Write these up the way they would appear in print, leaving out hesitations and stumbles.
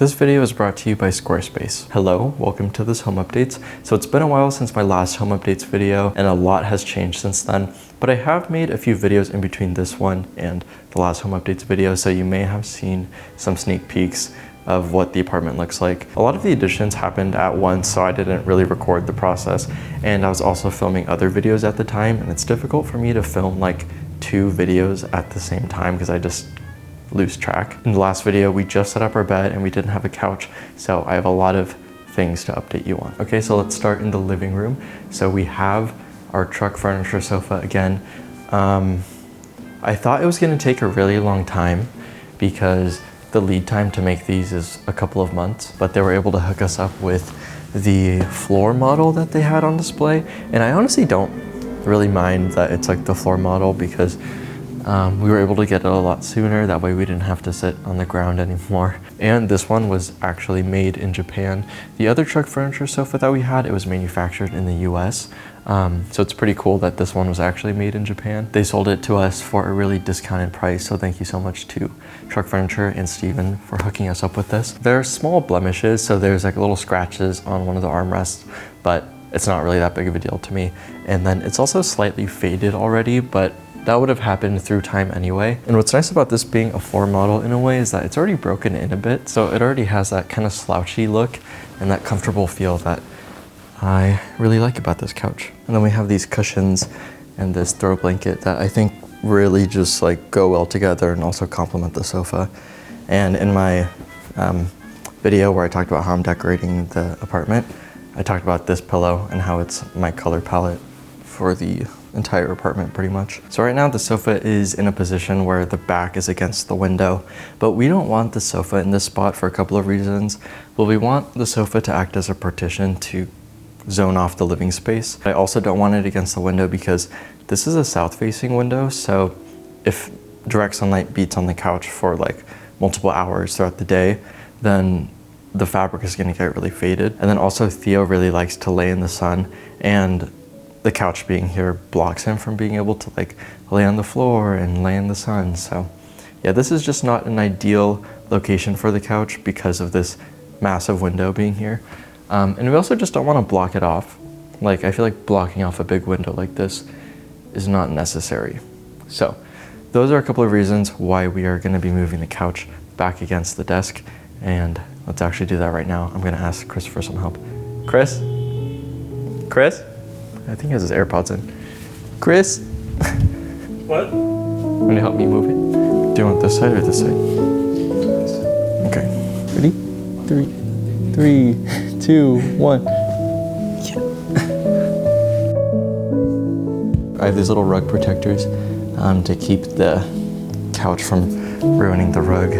This video is brought to you by Squarespace. Hello, welcome to this home updates. So it's been a while since my last home updates video and a lot has changed since then, but I have made a few videos in between this one and the last home updates video, so you may have seen some sneak peeks of what the apartment looks like. A lot of the additions happened at once, so I didn't really record the process, and I was also filming other videos at the time, and it's difficult for me to film like 2 videos at the same time because I just lose track. In the last video, we just set up our bed and we didn't have a couch, so I have a lot of things to update you on. Okay, so let's start in the living room. So we have our truck furniture sofa again. I thought it was gonna take a really long time because the lead time to make these is a couple of months, but they were able to hook us up with the floor model that they had on display. And I honestly don't really mind that it's like the floor model because we were able to get it a lot sooner. That way we didn't have to sit on the ground anymore. And this one was actually made in Japan. The other truck furniture sofa that we had, it was manufactured in the US. So it's pretty cool that this one was actually made in Japan. They sold it to us for a really discounted price. So thank you so much to Truck Furniture and Steven for hooking us up with this. There are small blemishes. So there's like little scratches on one of the armrests, but it's not really that big of a deal to me. And then it's also slightly faded already, but that would have happened through time anyway. And what's nice about this being a floor model in a way is that it's already broken in a bit. So it already has that kind of slouchy look and that comfortable feel that I really like about this couch. And then we have these cushions and this throw blanket that I think really just like go well together and also complement the sofa. And in my video where I talked about how I'm decorating the apartment, I talked about this pillow and how it's my color palette for the entire apartment pretty much. So right now the sofa is in a position where the back is against the window, but we don't want the sofa in this spot for a couple of reasons. Well, we want the sofa to act as a partition to zone off the living space. I also don't want it against the window because this is a south facing window. So if direct sunlight beats on the couch for like multiple hours throughout the day, then the fabric is gonna get really faded. And then also Theo really likes to lay in the sun, and the couch being here blocks him from being able to like lay on the floor and lay in the sun. So yeah, this is just not an ideal location for the couch because of this massive window being here. And we also just don't want to block it off. Like I feel like blocking off a big window like this is not necessary. So those are a couple of reasons why we are going to be moving the couch back against the desk. And let's actually do that right now. I'm going to ask Chris for some help. Chris? Chris? I think he has his AirPods in. Chris? What? Want to help me move it? Do you want this side or this side? Okay. Ready? 3, 2, 1. Yeah. I have these little rug protectors to keep the couch from ruining the rug.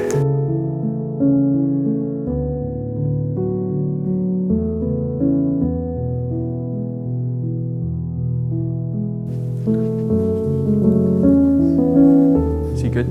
Good.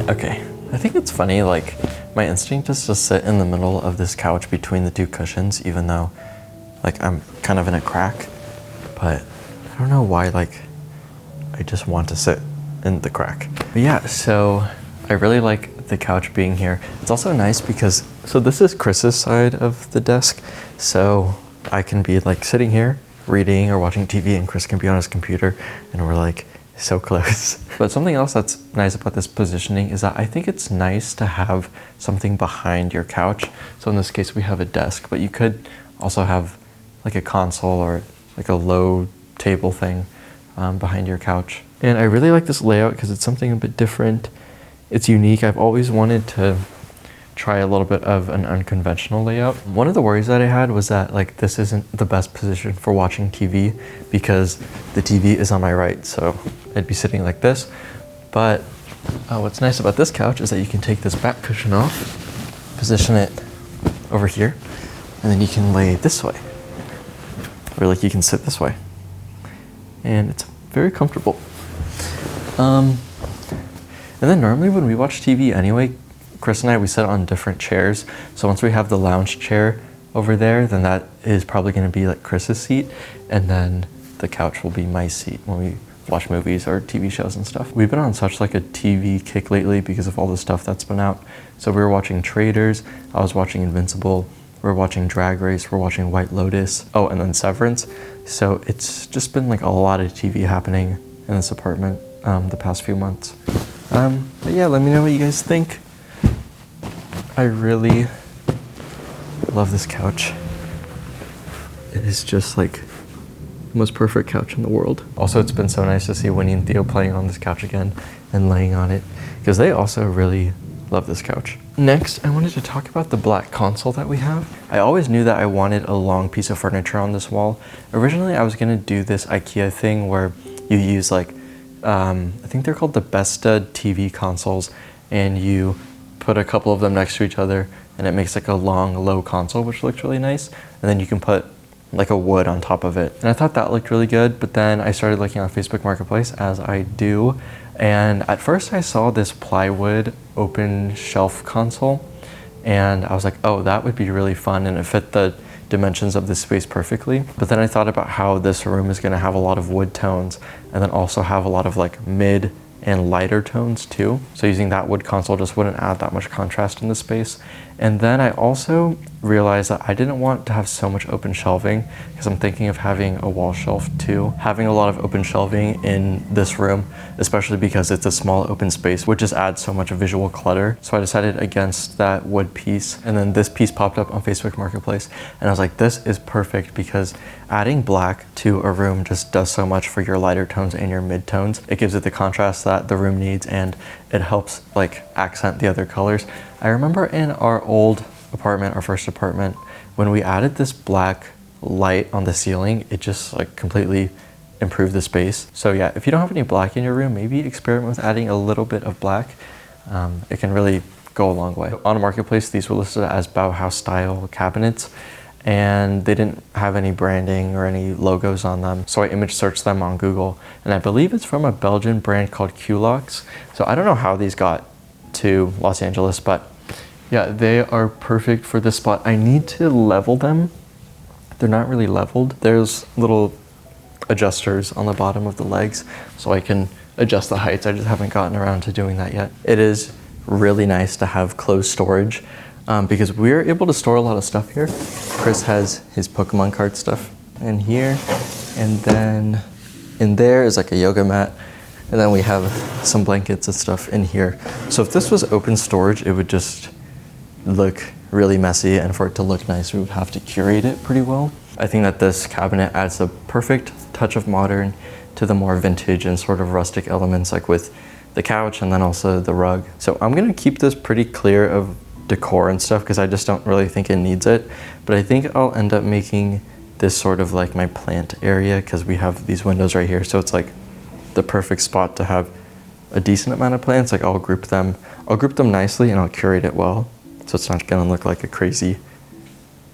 Okay. I think it's funny, like my instinct is to sit in the middle of this couch between the 2 cushions, even though like I'm kind of in a crack, but I don't know why, like I just want to sit in the crack. But yeah, so I really like the couch being here. It's also nice because, so this is Chris's side of the desk. So I can be like sitting here reading or watching TV and Chris can be on his computer and we're like so close. But something else that's nice about this positioning is that I think it's nice to have something behind your couch. So in this case, we have a desk, but you could also have like a console or like a low table thing behind your couch. And I really like this layout because it's something a bit different. It's unique. I've always wanted to try a little bit of an unconventional layout. One of the worries that I had was that like this isn't the best position for watching TV because the TV is on my right, so I'd be sitting like this. But what's nice about this couch is that you can take this back cushion off, position it over here, and then you can lay this way, or like you can sit this way, and it's very comfortable. And then normally when we watch TV anyway, Chris and I, we sit on different chairs. So once we have the lounge chair over there, then that is probably going to be like Chris's seat, and then the couch will be my seat when we watch movies or TV shows and stuff. We've been on such like a TV kick lately because of all the stuff that's been out. So we were watching Traitors, I was watching Invincible, we're watching Drag Race, we're watching White Lotus, oh, and then Severance. So it's just been like a lot of TV happening in this apartment the past few months. But yeah, let me know what you guys think. I really love this couch. It is just like the most perfect couch in the world. Also, it's been so nice to see Winnie and Theo playing on this couch again and laying on it, because they also really love this couch. Next, I wanted to talk about the black console that we have. I always knew that I wanted a long piece of furniture on this wall. Originally, I was gonna do this IKEA thing where you use like, I think they're called the Besta TV consoles, and you put a couple of them next to each other and it makes like a long, low console, which looks really nice. And then you can put like a wood on top of it. And I thought that looked really good, but then I started looking on Facebook Marketplace, as I do. And at first I saw this plywood open shelf console, and I was like, oh, that would be really fun, and it fit the dimensions of this space perfectly. But then I thought about how this room is gonna have a lot of wood tones, and then also have a lot of like mid and lighter tones too. So using that wood console just wouldn't add that much contrast in the space. And then I also realized that I didn't want to have so much open shelving, because I'm thinking of having a wall shelf too. Having a lot of open shelving in this room, especially because it's a small open space, would just add so much visual clutter. So I decided against that wood piece. And then this piece popped up on Facebook Marketplace, and I was like, this is perfect, because adding black to a room just does so much for your lighter tones and your mid tones. It gives it the contrast that the room needs, and it helps like accent the other colors. I remember in our old apartment, our first apartment, when we added this black light on the ceiling, it just like completely improved the space. So yeah, if you don't have any black in your room, maybe experiment with adding a little bit of black. It can really go a long way. On Marketplace, these were listed as Bauhaus style cabinets, and they didn't have any branding or any logos on them. So I image searched them on Google, and I believe it's from a Belgian brand called Qlocks. So I don't know how these got to Los Angeles, but yeah, they are perfect for this spot. I need to level them. They're not really leveled. There's little adjusters on the bottom of the legs, so I can adjust the heights. I just haven't gotten around to doing that yet. It is really nice to have closed storage, because we're able to store a lot of stuff here. Chris has his Pokemon card stuff in here, and then in there is like a yoga mat, and then we have some blankets and stuff in here. So if this was open storage, it would just look really messy, and for it to look nice, we would have to curate it pretty well. I think that this cabinet adds a perfect touch of modern to the more vintage and sort of rustic elements, like with the couch and then also the rug. So I'm gonna keep this pretty clear of decor and stuff, because I just don't really think it needs it. But I think I'll end up making this sort of like my plant area, because we have these windows right here. So it's like the perfect spot to have a decent amount of plants. Like I'll group them nicely, and I'll curate it well, so it's not gonna look like a crazy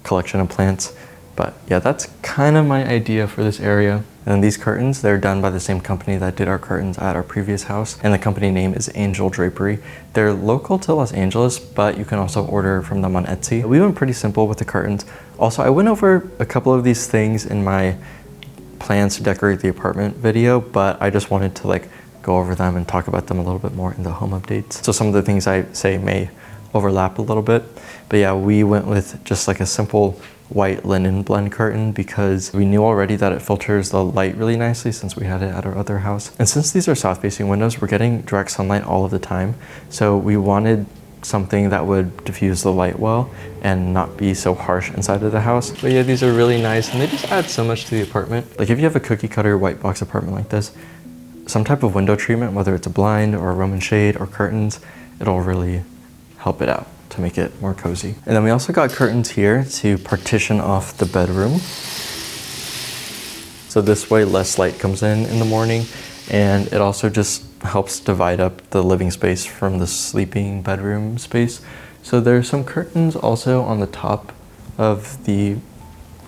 collection of plants. But yeah, that's kind of my idea for this area. And then these curtains, they're done by the same company that did our curtains at our previous house, and the company name is Angel Drapery. They're local to Los Angeles, but you can also order from them on Etsy. We went pretty simple with the curtains. Also, I went over a couple of these things in my plans to decorate the apartment video, but I just wanted to like go over them and talk about them a little bit more in the home updates. So some of the things I say may overlap a little bit, but yeah, we went with just like a simple white linen blend curtain, because we knew already that it filters the light really nicely since we had it at our other house. And since these are south facing windows, we're getting direct sunlight all of the time. So we wanted something that would diffuse the light well and not be so harsh inside of the house. But yeah, these are really nice, and they just add so much to the apartment. Like if you have a cookie cutter white box apartment like this, some type of window treatment, whether it's a blind or a Roman shade or curtains, it'll really help it out to make it more cozy. And then we also got curtains here to partition off the bedroom. So this way less light comes in the morning, and it also just helps divide up the living space from the sleeping bedroom space. So there's some curtains also on the top of the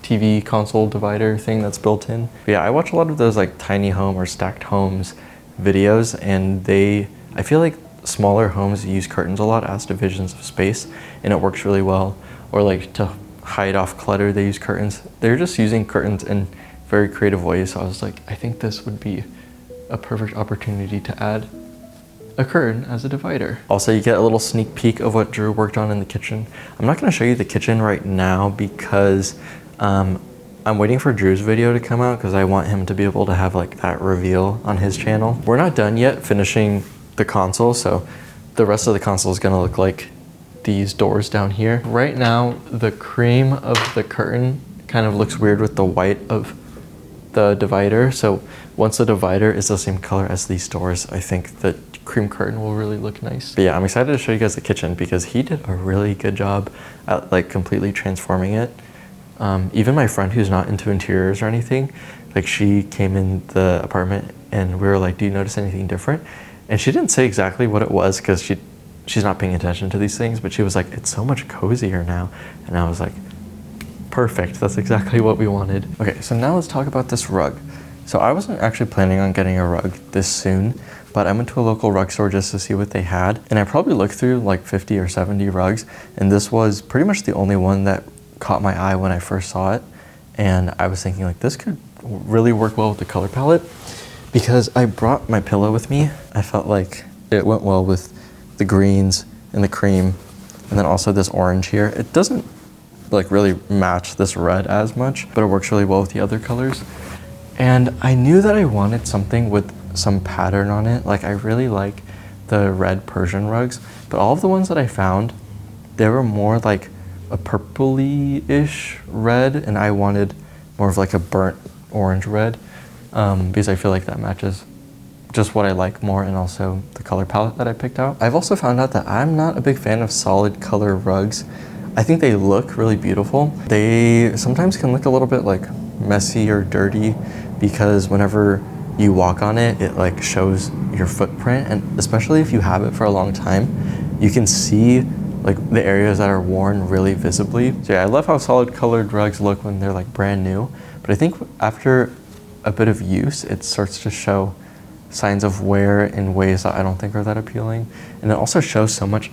TV console divider thing that's built in. But yeah, I watch a lot of those like tiny home or stacked homes videos, and I feel like smaller homes use curtains a lot as divisions of space, and it works really well. Or like to hide off clutter, they use curtains. They're just using curtains in very creative ways. So I was like, I think this would be a perfect opportunity to add a curtain as a divider. Also, you get a little sneak peek of what Drew worked on in the kitchen. I'm not gonna show you the kitchen right now because I'm waiting for Drew's video to come out because I want him to be able to have like that reveal on his channel. We're not done yet finishing the console, so the rest of the console is gonna look like these doors down here. Right now, the cream of the curtain kind of looks weird with the white of the divider. So once the divider is the same color as these doors, I think the cream curtain will really look nice. But yeah, I'm excited to show you guys the kitchen because he did a really good job at like completely transforming it. Even my friend who's not into interiors or anything, like she came in the apartment and we were like, do you notice anything different? And she didn't say exactly what it was because she's not paying attention to these things, but she was like, it's so much cozier now. And I was like, perfect, that's exactly what we wanted. Okay, so now let's talk about this rug. So I wasn't actually planning on getting a rug this soon, but I went to a local rug store just to see what they had. And I probably looked through like 50 or 70 rugs, and this was pretty much the only one that caught my eye when I first saw it. And I was thinking like, this could really work well with the color palette. Because I brought my pillow with me, I felt like it went well with the greens and the cream, and then also this orange here. It doesn't like really match this red as much, but it works really well with the other colors. And I knew that I wanted something with some pattern on it. Like I really like the red Persian rugs, but all of the ones that I found, they were more like a purpley-ish red, and I wanted more of like a burnt orange red. Because I feel like that matches just what I like more, and also the color palette that I picked out. I've also found out that I'm not a big fan of solid color rugs. I think they look really beautiful. They sometimes can look a little bit like messy or dirty because whenever you walk on it, it like shows your footprint, and especially if you have it for a long time, you can see like the areas that are worn really visibly. So yeah, I love how solid colored rugs look when they're like brand new, but I think after a bit of use, it starts to show signs of wear in ways that I don't think are that appealing. And it also shows so much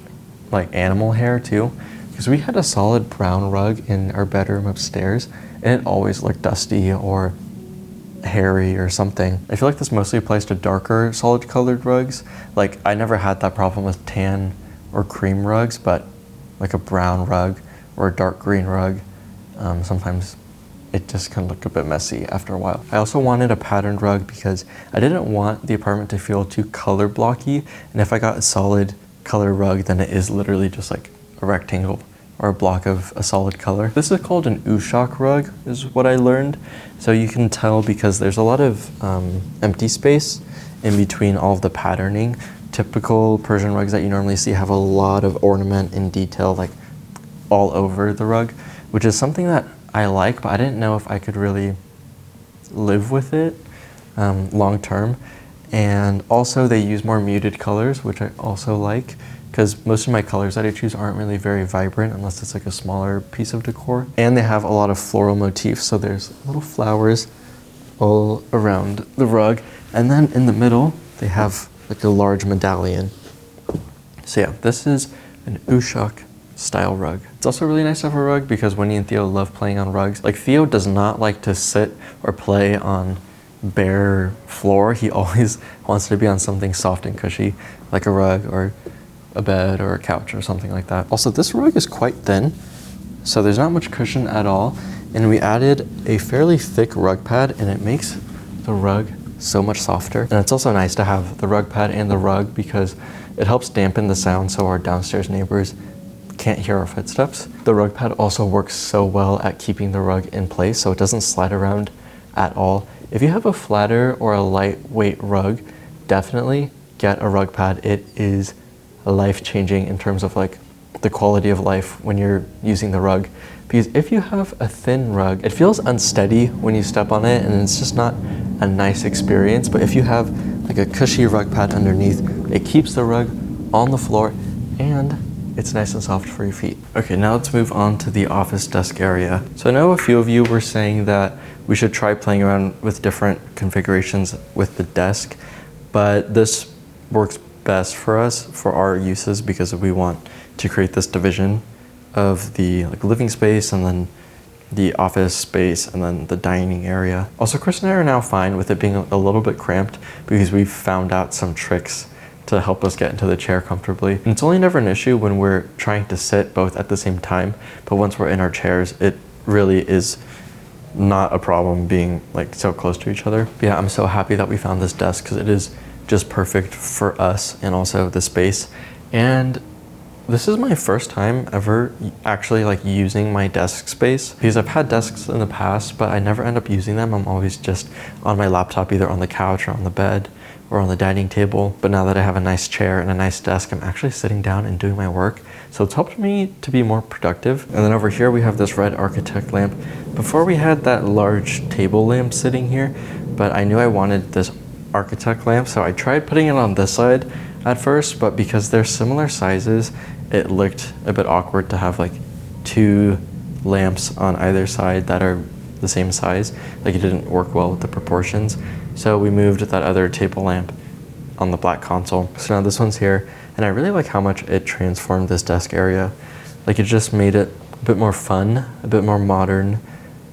like animal hair too, because we had a solid brown rug in our bedroom upstairs and it always looked dusty or hairy or something. I feel like this mostly applies to darker solid colored rugs. Like I never had that problem with tan or cream rugs, but like a brown rug or a dark green rug, sometimes it just can look a bit messy after a while. I also wanted a patterned rug because I didn't want the apartment to feel too color blocky. And if I got a solid color rug, then it is literally just like a rectangle or a block of a solid color. This is called an Ushak rug, is what I learned. So you can tell because there's a lot of empty space in between all of the patterning. Typical Persian rugs that you normally see have a lot of ornament and detail like all over the rug, which is something that I like, but I didn't know if I could really live with it long term. And also they use more muted colors, which I also like, because most of my colors that I choose aren't really very vibrant unless it's like a smaller piece of decor. And they have a lot of floral motifs, so there's little flowers all around the rug. And then in the middle, they have like a large medallion. So yeah, this is an Ushak style rug. It's also really nice to have a rug because Winnie and Theo love playing on rugs. Like Theo does not like to sit or play on bare floor. He always wants to be on something soft and cushy, like a rug or a bed or a couch or something like that. Also, this rug is quite thin, so there's not much cushion at all. And we added a fairly thick rug pad, and it makes the rug so much softer. And it's also nice to have the rug pad and the rug because it helps dampen the sound so our downstairs neighbors can't hear our footsteps. The rug pad also works so well at keeping the rug in place so it doesn't slide around at all. If you have a flatter or a lightweight rug, definitely get a rug pad. It is life-changing in terms of like the quality of life when you're using the rug. Because if you have a thin rug, it feels unsteady when you step on it and it's just not a nice experience. But if you have like a cushy rug pad underneath, it keeps the rug on the floor and it's nice and soft for your feet. Okay, now let's move on to the office desk area. So I know a few of you were saying that we should try playing around with different configurations with the desk, but this works best for us for our uses because we want to create this division of the living space and then the office space and then the dining area. Also, Chris and I are now fine with it being a little bit cramped because we've found out some tricks to help us get into the chair comfortably. And it's only never an issue when we're trying to sit both at the same time, but once we're in our chairs, it really is not a problem being so close to each other. But yeah, I'm so happy that we found this desk because it is just perfect for us and also the space. And this is my first time ever actually using my desk space because I've had desks in the past, but I never end up using them. I'm always just on my laptop, either on the couch or on the bed or on the dining table. But now that I have a nice chair and a nice desk, I'm actually sitting down and doing my work. So it's helped me to be more productive. And then over here, we have this red architect lamp. Before we had that large table lamp sitting here, but I knew I wanted this architect lamp. So I tried putting it on this side at first, but because they're similar sizes, it looked a bit awkward to have two lamps on either side that are the same size. It didn't work well with the proportions. So we moved that other table lamp on the black console. So now this one's here, and I really like how much it transformed this desk area. It just made it a bit more fun, a bit more modern,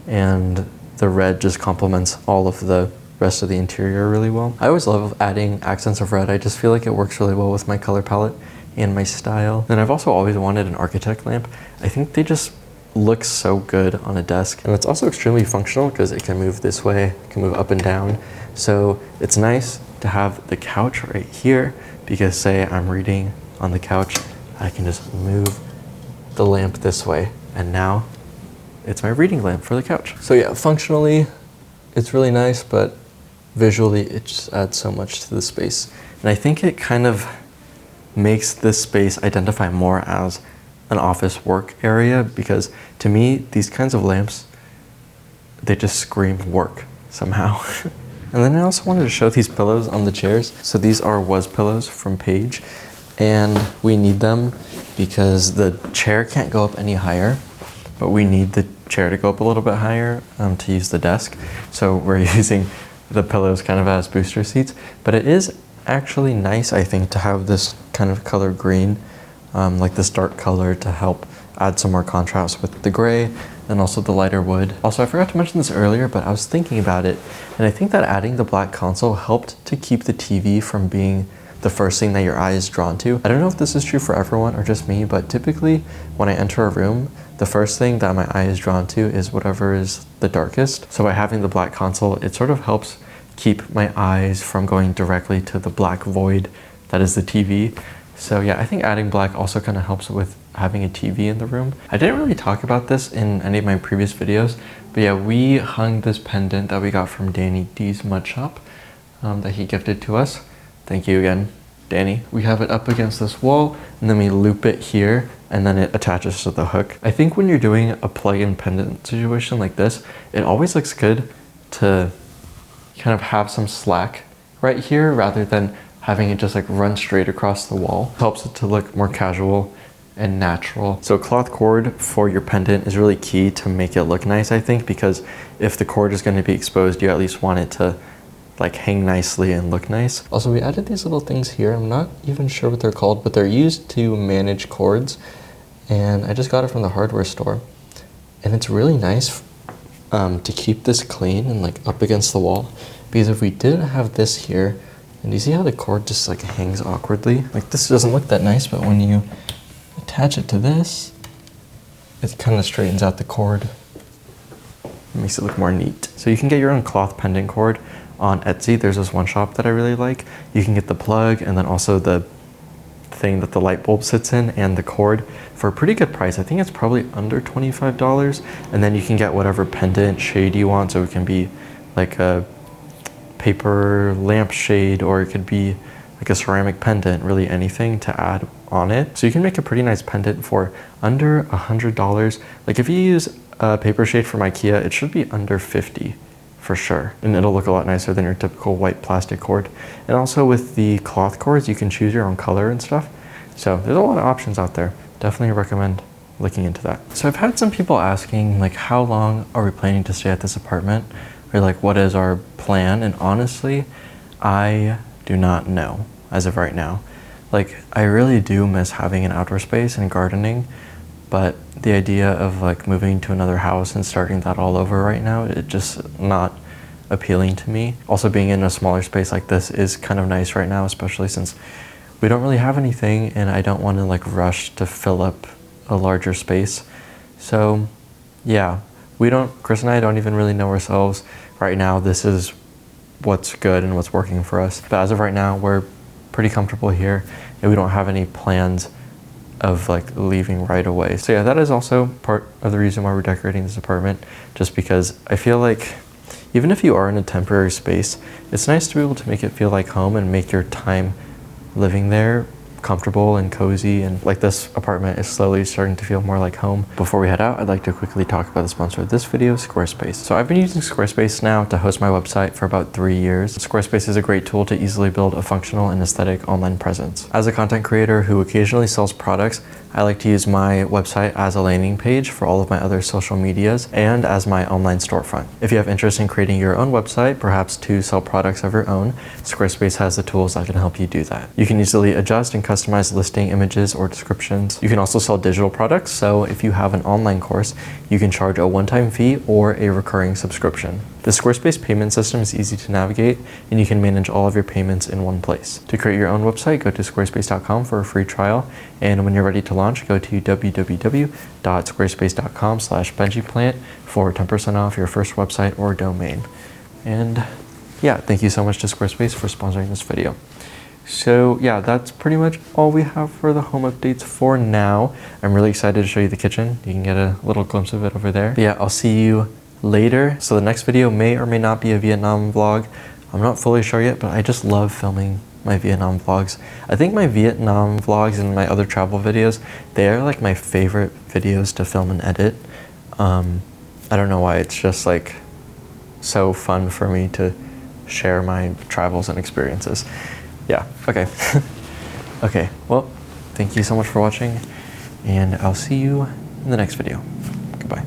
and the red just complements all of the rest of the interior really well. I always love adding accents of red. I just feel like it works really well with my color palette and my style. And I've also always wanted an architect lamp. I think they just look so good on a desk. And it's also extremely functional because it can move this way, it can move up and down. So it's nice to have the couch right here because say I'm reading on the couch, I can just move the lamp this way. And now it's my reading lamp for the couch. So yeah, functionally, it's really nice, but visually it just adds so much to the space. And I think it kind of makes this space identify more as an office work area because to me, these kinds of lamps, they just scream work somehow. And then I also wanted to show these pillows on the chairs. So these are Was pillows from Page, and we need them because the chair can't go up any higher, but we need the chair to go up a little bit higher to use the desk. So we're using the pillows kind of as booster seats, but it is actually nice, I think, to have this kind of color green, this dark color to help add some more contrast with the gray and also the lighter wood. Also, I forgot to mention this earlier, but I was thinking about it, and I think that adding the black console helped to keep the TV from being the first thing that your eye is drawn to. I don't know if this is true for everyone or just me, but typically when I enter a room, the first thing that my eye is drawn to is whatever is the darkest. So by having the black console, it sort of helps keep my eyes from going directly to the black void that is the TV. So yeah, I think adding black also kind of helps with having a TV in the room. I didn't really talk about this in any of my previous videos, but yeah, we hung this pendant that we got from Danny D's Mud Shop that he gifted to us. Thank you again, Danny. We have it up against this wall, and then we loop it here, and then it attaches to the hook. I think when you're doing a plug-in pendant situation like this, it always looks good to kind of have some slack right here rather than having it just run straight across the wall. Helps it to look more casual and natural. So cloth cord for your pendant is really key to make it look nice, I think, because if the cord is going to be exposed, you at least want it to hang nicely and look nice. Also, we added these little things here. I'm not even sure what they're called, but they're used to manage cords, and I just got it from the hardware store. And it's really nice to keep this clean and up against the wall, because if we didn't have this here, and you see how the cord just hangs awkwardly? This doesn't look that nice, but when you attach it to this, it kind of straightens out the cord. It makes it look more neat. So you can get your own cloth pendant cord on Etsy. There's this one shop that I really like. You can get the plug and then also the thing that the light bulb sits in and the cord for a pretty good price. I think it's probably under $25, and then you can get whatever pendant shade you want. So it can be a paper lamp shade, or it could be a ceramic pendant, really anything to add on it. So you can make a pretty nice pendant for under $100. If you use a paper shade from IKEA, it should be under 50 for sure. And it'll look a lot nicer than your typical white plastic cord. And also with the cloth cords, you can choose your own color and stuff. So there's a lot of options out there definitely recommend looking into that. So I've had some people asking like, how long are we planning to stay at this apartment? Or like, what is our plan? And honestly, I do not know as of right now. Like, I really do miss having an outdoor space and gardening, but the idea of like moving to another house and starting that all over right now, it just not appealing to me. Also, being in a smaller space like this is kind of nice right now, especially since we don't really have anything and I don't want to like rush to fill up a larger space. So yeah, Chris and I don't even really know ourselves right now. This is what's good and what's working for us. But as of right now, we're pretty comfortable here and we don't have any plans of like leaving right away. So yeah, that is also part of the reason why we're decorating this apartment, just because I feel like even if you are in a temporary space, it's nice to be able to make it feel like home and make your time living there comfortable and cozy, and like this apartment is slowly starting to feel more like home. Before we head out, I'd like to quickly talk about the sponsor of this video, Squarespace. So I've been using Squarespace now to host my website for about 3 years. Squarespace is a great tool to easily build a functional and aesthetic online presence. As a content creator who occasionally sells products, I like to use my website as a landing page for all of my other social medias and as my online storefront. If you have interest in creating your own website, perhaps to sell products of your own, Squarespace has the tools that can help you do that. You can easily adjust and customize listing images or descriptions. You can also sell digital products, so if you have an online course, you can charge a one-time fee or a recurring subscription. The Squarespace payment system is easy to navigate, and you can manage all of your payments in one place. To create your own website, go to squarespace.com for a free trial, and when you're ready to launch, go to www.squarespace.com/benjiplant for 10% off your first website or domain. And yeah, thank you so much to Squarespace for sponsoring this video. So yeah, that's pretty much all we have for the home updates for now. I'm really excited to show you the kitchen. You can get a little glimpse of it over there. But yeah, I'll see you later. So the next video may or may not be a Vietnam vlog. I'm not fully sure yet, but I just love filming my Vietnam vlogs. I think my Vietnam vlogs and my other travel videos, they are like my favorite videos to film and edit. I don't know why, it's just like so fun for me to share my travels and experiences. Yeah, okay. Okay, well, thank you so much for watching, and I'll see you in the next video. Goodbye.